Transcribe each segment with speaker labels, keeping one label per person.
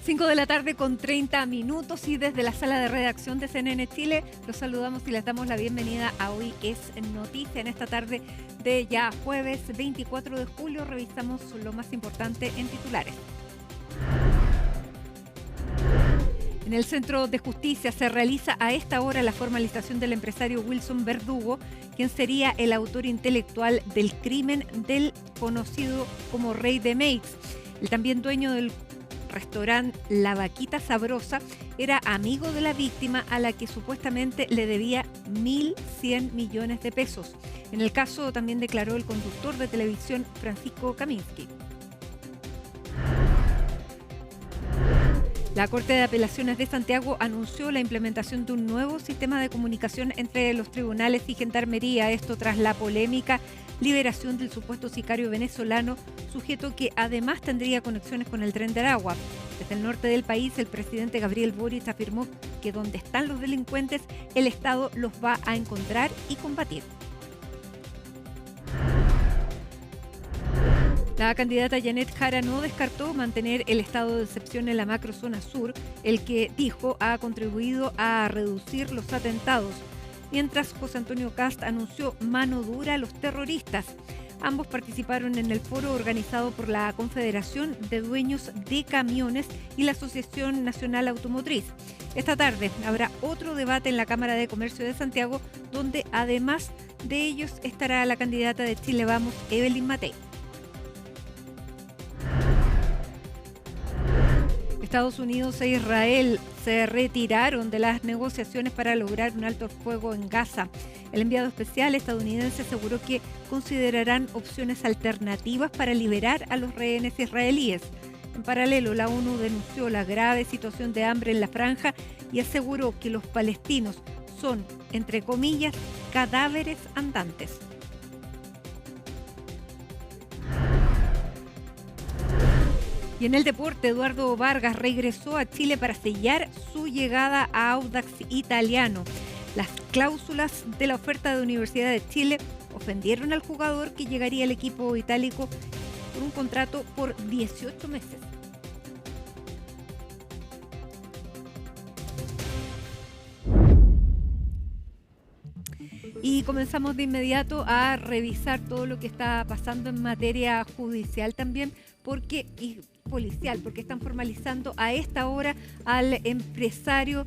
Speaker 1: 5 de la tarde con 30 minutos y desde la sala de redacción de CNN Chile los saludamos y les damos la bienvenida a Hoy es Noticia. En esta tarde de ya jueves 24 de julio revisamos lo más importante en titulares. En el Centro de Justicia se realiza a esta hora la formalización del empresario Wilson Verdugo, quien sería el autor intelectual del crimen del conocido como Rey de Meix. El también dueño del restaurante La Vaquita Sabrosa era amigo de la víctima a la que supuestamente le debía 1.100 millones de pesos. En el caso también declaró el conductor de televisión Francisco Kaminsky. La Corte de Apelaciones de Santiago anunció la implementación de un nuevo sistema de comunicación entre los tribunales y Gendarmería, esto tras la polémica liberación del supuesto sicario venezolano, sujeto que además tendría conexiones con el Tren de Aragua. Desde el norte del país, el presidente Gabriel Boric afirmó que donde están los delincuentes, el Estado los va a encontrar y combatir. La candidata Janet Jara no descartó mantener el estado de excepción en la macrozona sur, el que, dijo, ha contribuido a reducir los atentados, mientras José Antonio Kast anunció mano dura a los terroristas. Ambos participaron en el foro organizado por la Confederación de Dueños de Camiones y la Asociación Nacional Automotriz. Esta tarde habrá otro debate en la Cámara de Comercio de Santiago, donde además de ellos estará la candidata de Chile Vamos, Evelyn Matei. Estados Unidos e Israel se retiraron de las negociaciones para lograr un alto el fuego en Gaza. El enviado especial estadounidense aseguró que considerarán opciones alternativas para liberar a los rehenes israelíes. En paralelo, la ONU denunció la grave situación de hambre en la franja y aseguró que los palestinos son, entre comillas, cadáveres andantes. Y en el deporte, Eduardo Vargas regresó a Chile para sellar su llegada a Audax Italiano. Las cláusulas de la oferta de Universidad de Chile ofendieron al jugador, que llegaría al equipo itálico por un contrato por 18 meses. Y comenzamos de inmediato a revisar todo lo que está pasando en materia judicial también, y policial, porque están formalizando a esta hora al empresario,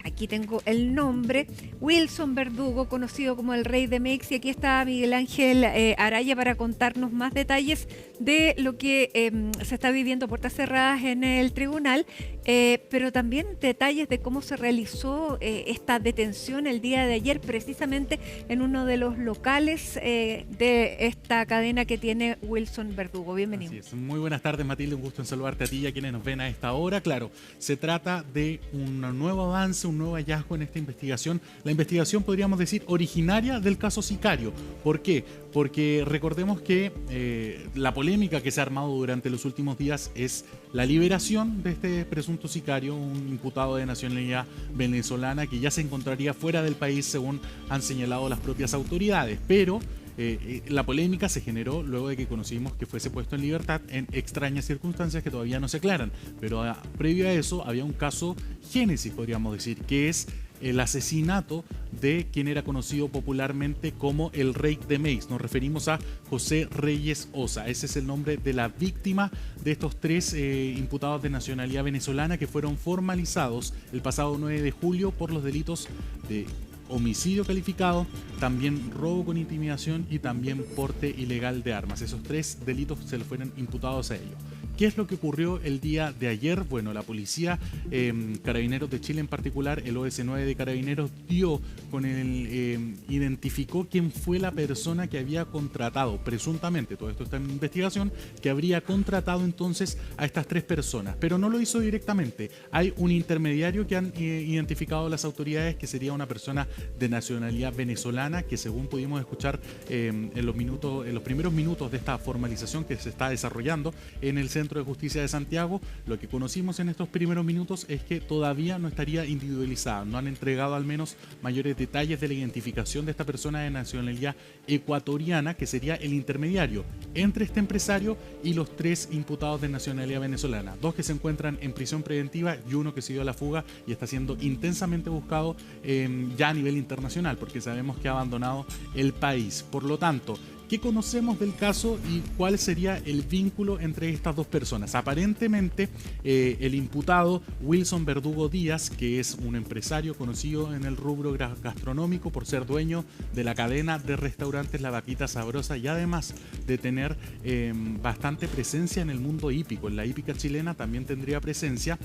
Speaker 1: aquí tengo el nombre, Wilson Verdugo, conocido como el Rey de Meix, y aquí está Miguel Ángel Araya para contarnos más detalles de lo que se está viviendo a puertas cerradas en el tribunal, pero también detalles de cómo se realizó esta detención el día de ayer, precisamente en uno de los locales de esta cadena que tiene Wilson Verdugo. Bienvenido.
Speaker 2: Así es. Muy buenas tardes, Matilde, un gusto en saludarte a ti y a quienes nos ven a esta hora. Claro, se trata de un nuevo avance, un nuevo hallazgo en esta investigación. La investigación, podríamos decir, originaria del caso Sicario. ¿Por qué? Porque recordemos que la polémica que se ha armado durante los últimos días es la liberación de este presunto sicario, un imputado de nacionalidad venezolana que ya se encontraría fuera del país, según han señalado las propias autoridades. Pero la polémica se generó luego de que conocimos que fuese puesto en libertad en extrañas circunstancias que todavía no se aclaran. Pero previo a eso había un caso génesis, podríamos decir, que es el asesinato de quien era conocido popularmente como el Rey de Meix. Nos referimos a José Reyes Osa. Ese es el nombre de la víctima de estos tres imputados de nacionalidad venezolana que fueron formalizados el pasado 9 de julio por los delitos de homicidio calificado, también robo con intimidación y también porte ilegal de armas. Esos tres delitos se le fueron imputados a ellos. ¿Qué es lo que ocurrió el día de ayer? Bueno, la policía, Carabineros de Chile en particular, el OS9 de Carabineros identificó quién fue la persona que había contratado, presuntamente, todo esto está en investigación, que habría contratado entonces a estas tres personas, pero no lo hizo directamente. Hay un intermediario que han identificado las autoridades, que sería una persona de nacionalidad venezolana, que según pudimos escuchar en los primeros minutos de esta formalización que se está desarrollando en el Centro Centro de Justicia de Santiago. Lo que conocimos en estos primeros minutos es que todavía no estaría individualizada, no han entregado al menos mayores detalles de la identificación de esta persona de nacionalidad ecuatoriana, que sería el intermediario entre este empresario y los 3 imputados de nacionalidad venezolana, 2 que se encuentran en prisión preventiva y 1 que se dio a la fuga y está siendo intensamente buscado ya a nivel internacional, porque sabemos que ha abandonado el país. Por lo tanto, ¿qué conocemos del caso y cuál sería el vínculo entre estas 2 personas? Aparentemente, el imputado Wilson Verdugo Díaz, que es un empresario conocido en el rubro gastronómico por ser dueño de la cadena de restaurantes La Vaquita Sabrosa y además de tener bastante presencia en el mundo hípico, en la hípica chilena también tendría presencia,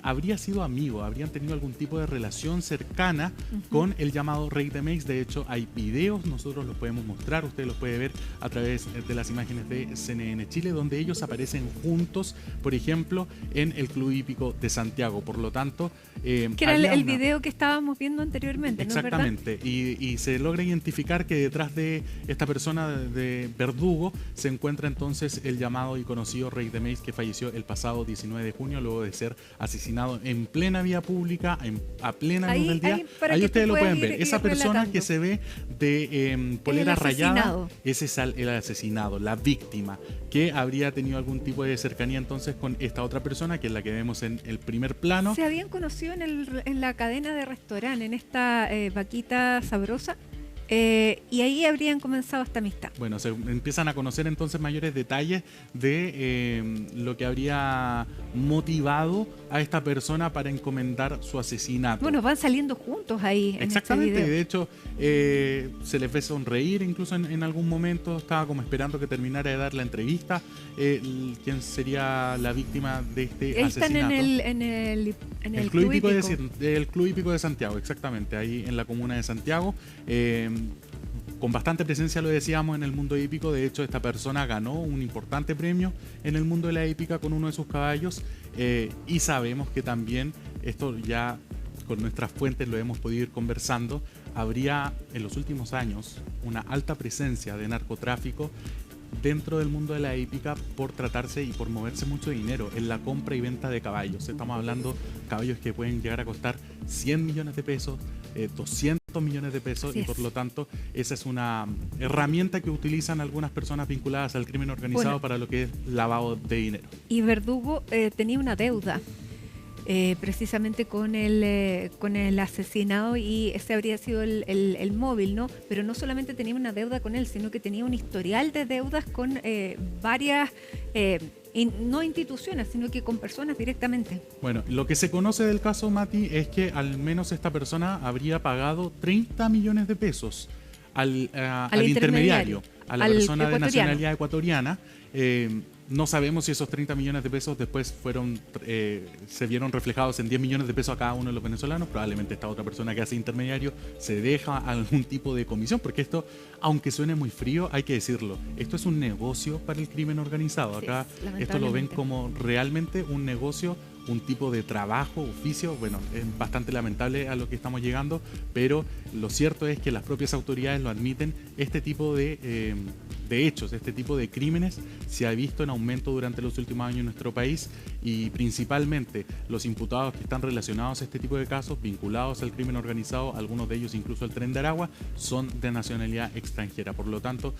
Speaker 2: habría sido amigo, habrían tenido algún tipo de relación cercana con el llamado Rey de Meix. De hecho, hay videos, nosotros los podemos mostrar, ustedes los pueden ver a través de las imágenes de CNN Chile, donde ellos aparecen juntos, por ejemplo, en el Club Hípico de Santiago. Por lo tanto,
Speaker 1: que era el video que estábamos viendo anteriormente,
Speaker 2: exactamente, ¿no? Y se logra identificar que detrás de esta persona de Verdugo se encuentra entonces el llamado y conocido Rey de Meix, que falleció el pasado 19 de junio luego de ser asesinado en plena vía pública, a plena luz del día. Ahí ustedes lo pueden ver. Esa persona relatando, que se ve de polera rayada, ese es el asesinado, la víctima, que habría tenido algún tipo de cercanía entonces con esta otra persona, que es la que vemos en el primer plano.
Speaker 1: Se habían conocido en la cadena de restaurante, en esta Vaquita Sabrosa, y ahí habrían comenzado esta amistad.
Speaker 2: Bueno, se empiezan a conocer entonces mayores detalles de lo que habría motivado a esta persona para encomendar su asesinato.
Speaker 1: Bueno, van saliendo juntos ahí.
Speaker 2: Exactamente,
Speaker 1: en este video.
Speaker 2: De hecho se les ve sonreír incluso en algún momento. Estaba como esperando que terminara de dar la entrevista quién sería la víctima de este asesinato.
Speaker 1: Están en el Club Hípico.
Speaker 2: El Club Hípico de Santiago, exactamente, ahí en la comuna de Santiago. Con bastante presencia, lo decíamos, en el mundo hípico. De hecho, esta persona ganó un importante premio en el mundo de la hípica con uno de sus caballos, y sabemos que también, esto ya con nuestras fuentes lo hemos podido ir conversando, habría en los últimos años una alta presencia de narcotráfico dentro del mundo de la hípica por tratarse y por moverse mucho dinero en la compra y venta de caballos. Estamos hablando de caballos que pueden llegar a costar 100 millones de pesos, 200 millones de pesos. Así y por lo tanto esa es una herramienta que utilizan algunas personas vinculadas al crimen organizado para lo que es lavado de dinero.
Speaker 1: Y Verdugo tenía una deuda precisamente con el asesinado, y ese habría sido el móvil, ¿no? Pero no solamente tenía una deuda con él, sino que tenía un historial de deudas con varias no instituciones, sino que con personas directamente.
Speaker 2: Bueno, lo que se conoce del caso, Mati, es que al menos esta persona habría pagado 30 millones de pesos al intermediario, a la persona de nacionalidad ecuatoriana. No sabemos si esos 30 millones de pesos después se vieron reflejados en 10 millones de pesos a cada uno de los venezolanos. Probablemente esta otra persona que hace intermediario se deja algún tipo de comisión, porque esto, aunque suene muy frío, hay que decirlo, esto es un negocio para el crimen organizado. Acá esto lo ven como realmente un negocio, un tipo de trabajo, oficio. Bueno, es bastante lamentable a lo que estamos llegando, pero lo cierto es que las propias autoridades lo admiten. Este tipo de hechos, este tipo de crímenes se ha visto en aumento durante los últimos años en nuestro país, y principalmente los imputados que están relacionados a este tipo de casos, vinculados al crimen organizado, algunos de ellos incluso al Tren de Aragua, son de nacionalidad extranjera. Por lo tanto,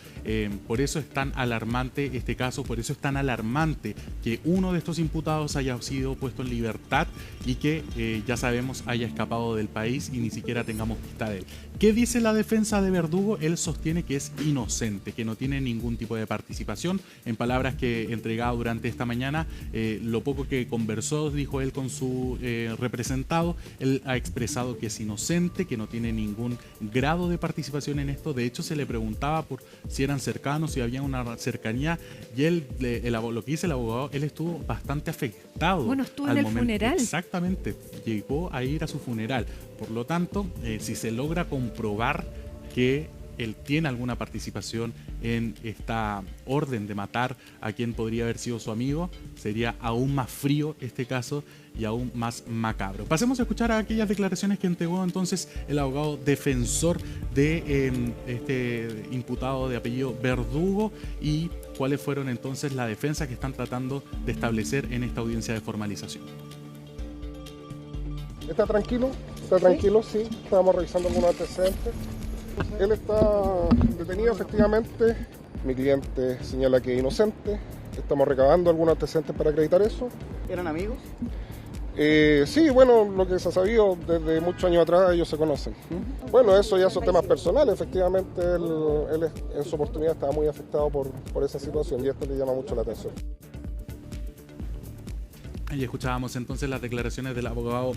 Speaker 2: por eso es tan alarmante este caso, por eso es tan alarmante que uno de estos imputados haya sido puesto en libertad y que ya sabemos haya escapado del país y ni siquiera tengamos pista de él. ¿Qué dice la defensa de Verdugo? Él sostiene que es inocente, que no tiene ningún tipo de participación. En palabras que entregaba durante esta mañana, lo poco que conversó, dijo él, con su representado, él ha expresado que es inocente, que no tiene ningún grado de participación en esto. De hecho, se le preguntaba por si eran cercanos, si había una cercanía, y él, lo que dice el abogado, él estuvo bastante afectado.
Speaker 1: Bueno, estuvo en el funeral.
Speaker 2: Exactamente, llegó a ir a su funeral. Por lo tanto, si se logra comprobar que él tiene alguna participación en esta orden de matar a quien podría haber sido su amigo, sería aún más frío este caso y aún más macabro. Pasemos a escuchar a aquellas declaraciones que entregó entonces el abogado defensor de este imputado de apellido Verdugo, y cuáles fueron entonces la defensa que están tratando de establecer en esta audiencia de formalización.
Speaker 3: Está tranquilo, sí. Estábamos revisando algunos antecedentes. Él está detenido efectivamente. Mi cliente señala que es inocente. Estamos recabando algunos antecedentes para acreditar eso.
Speaker 4: ¿Eran amigos?
Speaker 3: Sí, bueno, lo que se ha sabido desde muchos años atrás, ellos se conocen. Bueno, eso ya son temas personales. Efectivamente, él en su oportunidad estaba muy afectado por esa situación y esto le llama mucho la atención.
Speaker 2: Y escuchábamos entonces las declaraciones del abogado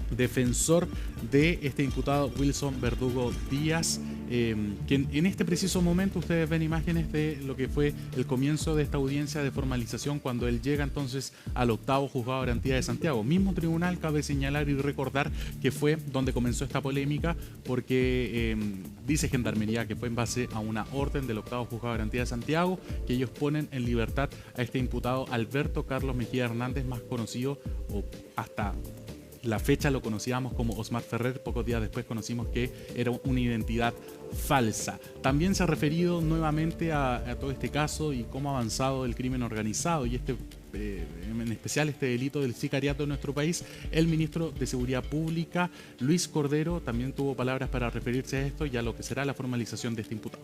Speaker 2: defensor de este imputado Wilson Verdugo Díaz, que en este preciso momento ustedes ven imágenes de lo que fue el comienzo de esta audiencia de formalización cuando él llega entonces al 8º Juzgado de Garantía de Santiago. Mismo tribunal, cabe señalar y recordar que fue donde comenzó esta polémica porque dice Gendarmería que fue en base a una orden del 8º Juzgado de Garantía de Santiago que ellos ponen en libertad a este imputado Alberto Carlos Mejía Hernández, más conocido o hasta la fecha lo conocíamos como Osmar Ferrer, pocos días después conocimos que era una identidad falsa. También se ha referido nuevamente a todo este caso y cómo ha avanzado el crimen organizado y en especial este delito del sicariato en nuestro país. El ministro de Seguridad Pública, Luis Cordero, también tuvo palabras para referirse a esto y a lo que será la formalización de este imputado.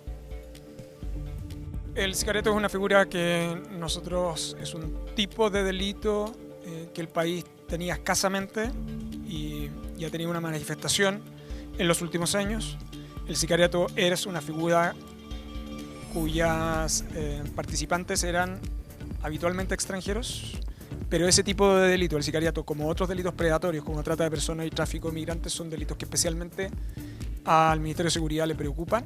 Speaker 5: El sicariato es una figura que es un tipo de delito que el país tenía escasamente y ha tenido una manifestación en los últimos años. El sicariato es una figura cuyas participantes eran habitualmente extranjeros, pero ese tipo de delito, el sicariato, como otros delitos predatorios como trata de personas y tráfico de migrantes, son delitos que especialmente al Ministerio de Seguridad le preocupan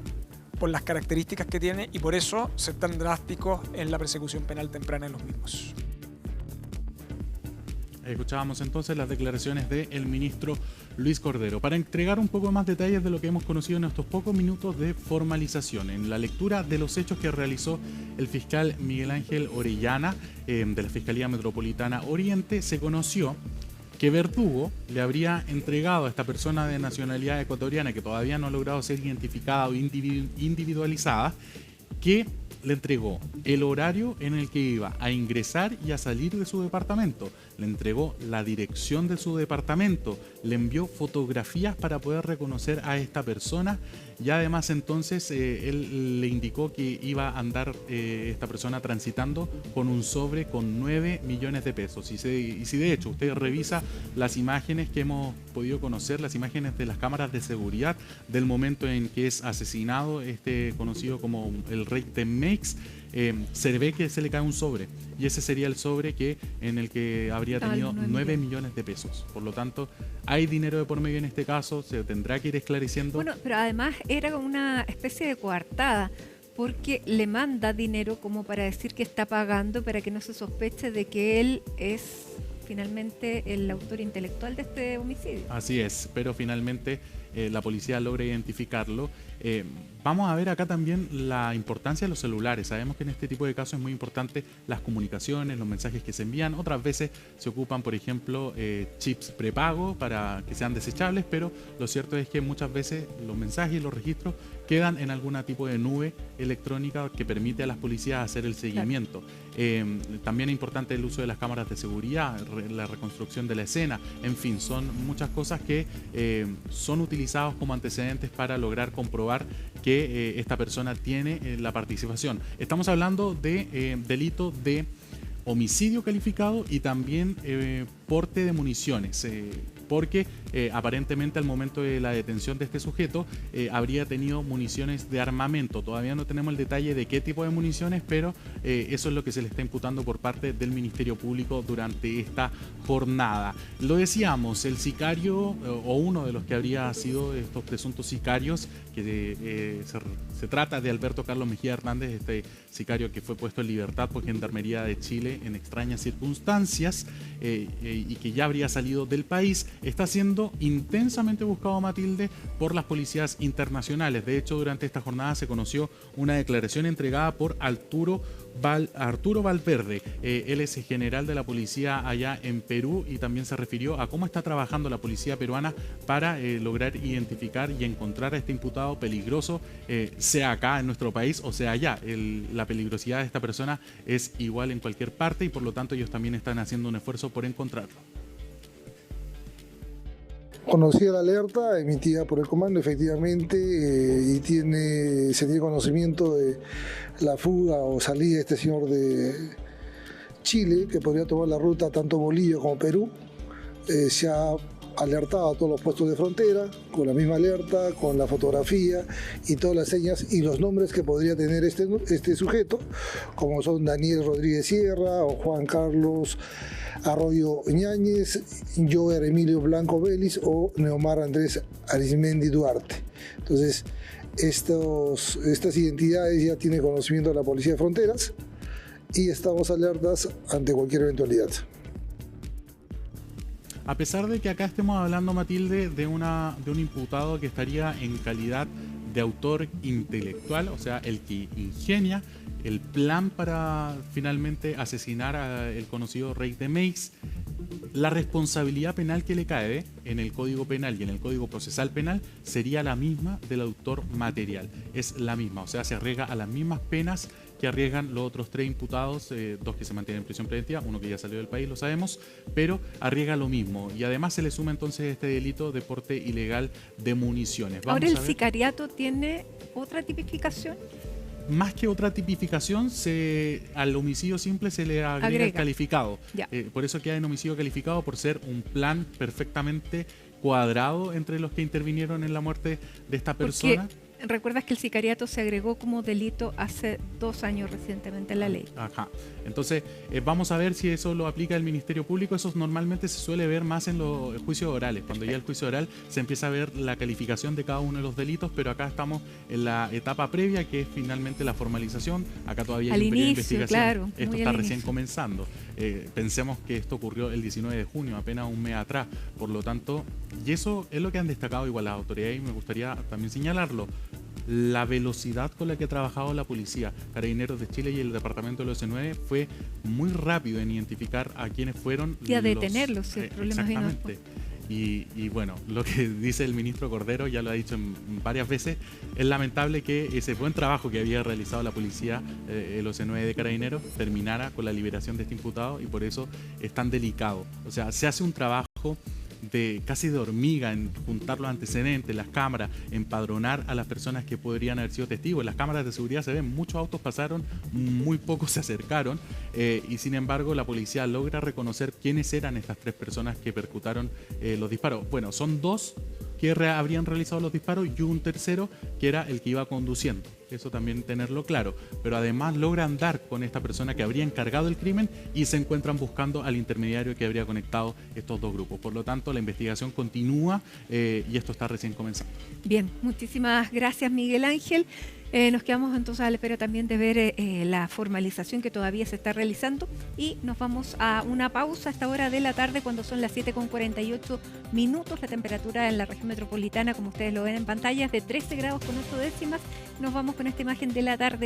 Speaker 5: por las características que tiene y por eso ser tan drásticos en la persecución penal temprana de los mismos.
Speaker 2: Escuchábamos entonces las declaraciones del ministro Luis Cordero. Para entregar un poco más detalles de lo que hemos conocido en estos pocos minutos de formalización, en la lectura de los hechos que realizó el fiscal Miguel Ángel Orellana de la Fiscalía Metropolitana Oriente, se conoció que Verdugo le habría entregado a esta persona de nacionalidad ecuatoriana que todavía no ha logrado ser identificada o individualizada, que le entregó el horario en el que iba a ingresar y a salir de su departamento, le entregó la dirección de su departamento, le envió fotografías para poder reconocer a esta persona y además entonces él le indicó que iba a andar esta persona transitando con un sobre con 9 millones de pesos. Y si de hecho usted revisa las imágenes que hemos podido conocer, las imágenes de las cámaras de seguridad del momento en que es asesinado este conocido como el Rey Temex, se ve que se le cae un sobre y ese sería el sobre en el que habría tenido 9 millones de pesos. Por lo tanto, hay dinero de por medio en este caso, se tendrá que ir esclareciendo.
Speaker 1: Bueno, pero además era una especie de coartada porque le manda dinero como para decir que está pagando para que no se sospeche de que él es finalmente el autor intelectual de este homicidio.
Speaker 2: Así es, pero finalmente la policía logra identificarlo. Vamos a ver acá también la importancia de los celulares. Sabemos que en este tipo de casos es muy importante las comunicaciones, los mensajes que se envían. Otras veces se ocupan, por ejemplo, chips prepago para que sean desechables, pero lo cierto es que muchas veces los mensajes y los registros quedan en algún tipo de nube electrónica que permite a las policías hacer el seguimiento. También es importante el uso de las cámaras de seguridad, la reconstrucción de la escena, en fin, son muchas cosas que son utilizadas como antecedentes para lograr comprobar que esta persona tiene la participación. Estamos hablando de delito de homicidio calificado y también porte de municiones, porque aparentemente al momento de la detención de este sujeto habría tenido municiones de armamento. Todavía no tenemos el detalle de qué tipo de municiones, pero eso es lo que se le está imputando por parte del Ministerio Público durante esta jornada. Lo decíamos, el sicario o uno de los que habría sido estos presuntos sicarios, que se trata de Alberto Carlos Mejía Hernández, este sicario que fue puesto en libertad por Gendarmería de Chile en extrañas circunstancias y que ya habría salido del país. está siendo intensamente buscado, Matilde, por las policías internacionales. De hecho, durante esta jornada se conoció una declaración entregada por Arturo Valverde. Él es general de la policía allá en Perú y también se refirió a cómo está trabajando la policía peruana para lograr identificar y encontrar a este imputado peligroso, sea acá en nuestro país o sea allá. La peligrosidad de esta persona es igual en cualquier parte y por lo tanto ellos también están haciendo un esfuerzo por encontrarlo.
Speaker 4: Conocí la alerta emitida por el comando, efectivamente, y se tiene conocimiento de la fuga o salida de este señor de Chile, que podría tomar la ruta tanto Bolivia como Perú. Se ha alertado a todos los puestos de frontera, con la misma alerta, con la fotografía y todas las señas y los nombres que podría tener este sujeto, como son Daniel Rodríguez Sierra o Juan Carlos Arroyo Ñáñez, Joer Emilio Blanco Vélez o Neomar Andrés Arismendi Duarte. Entonces, estas identidades ya tiene conocimiento de la Policía de Fronteras y estamos alertas ante cualquier eventualidad.
Speaker 2: A pesar de que acá estemos hablando, Matilde, de un imputado que estaría en calidad de autor intelectual, o sea, el que ingenia el plan para finalmente asesinar al conocido Rey de Meix, la responsabilidad penal que le cae en el Código Penal y en el Código Procesal Penal sería la misma del autor material. Es la misma, o sea, se arriesga a las mismas penas que arriesgan los otros 3 imputados, 2 que se mantienen en prisión preventiva, 1 que ya salió del país, lo sabemos, pero arriesga lo mismo. Y además se le suma entonces este delito de porte ilegal de municiones.
Speaker 1: Ahora, ¿el sicariato tiene otra tipificación?
Speaker 2: Más que otra tipificación, al homicidio simple se le agrega el calificado. Por eso queda en homicidio calificado, por ser un plan perfectamente cuadrado entre los que intervinieron en la muerte de esta persona.
Speaker 1: Recuerdas que el sicariato se agregó como delito hace 2 años recientemente en la ley.
Speaker 2: Ajá. Entonces, vamos a ver si eso lo aplica el Ministerio Público. Eso normalmente se suele ver más en los juicios orales. Cuando ya el juicio oral se empieza a ver la calificación de cada uno de los delitos, pero acá estamos en la etapa previa, que es finalmente la formalización. Acá todavía hay un periodo de investigación.
Speaker 1: Claro,
Speaker 2: esto está recién comenzando. Pensemos que esto ocurrió el 19 de junio, apenas un mes atrás. Por lo tanto, y eso es lo que han destacado igual las autoridades y me gustaría también señalarlo. La velocidad con la que ha trabajado la policía, Carabineros de Chile y el departamento del OS9 fue muy rápido en identificar a quienes fueron
Speaker 1: y a detenerlos, si el problema
Speaker 2: exactamente. Y bueno, lo que dice el ministro Cordero, ya lo ha dicho varias veces, es lamentable que ese buen trabajo que había realizado la policía, el OC9 de Carabineros, terminara con la liberación de este imputado y por eso es tan delicado. O sea, se hace un trabajo casi de hormiga en juntar los antecedentes, las cámaras, empadronar a las personas que podrían haber sido testigos. En las cámaras de seguridad se ven, muchos autos pasaron, muy pocos se acercaron y sin embargo la policía logra reconocer quiénes eran estas 3 personas que percutaron los disparos. Bueno, son 2 que habrían realizado los disparos y un tercero que era el que iba conduciendo. Eso también tenerlo claro. Pero además logran dar con esta persona que habría encargado el crimen y se encuentran buscando al intermediario que habría conectado estos 2 grupos. Por lo tanto, la investigación continúa y esto está recién comenzando.
Speaker 1: Bien, muchísimas gracias, Miguel Ángel. Nos quedamos entonces a la espera también de ver la formalización que todavía se está realizando y nos vamos a una pausa a esta hora de la tarde cuando son las 7:48 minutos. La temperatura en la región metropolitana, como ustedes lo ven en pantalla, es de 13 grados con 8 décimas. Nos vamos con esta imagen de la tarde.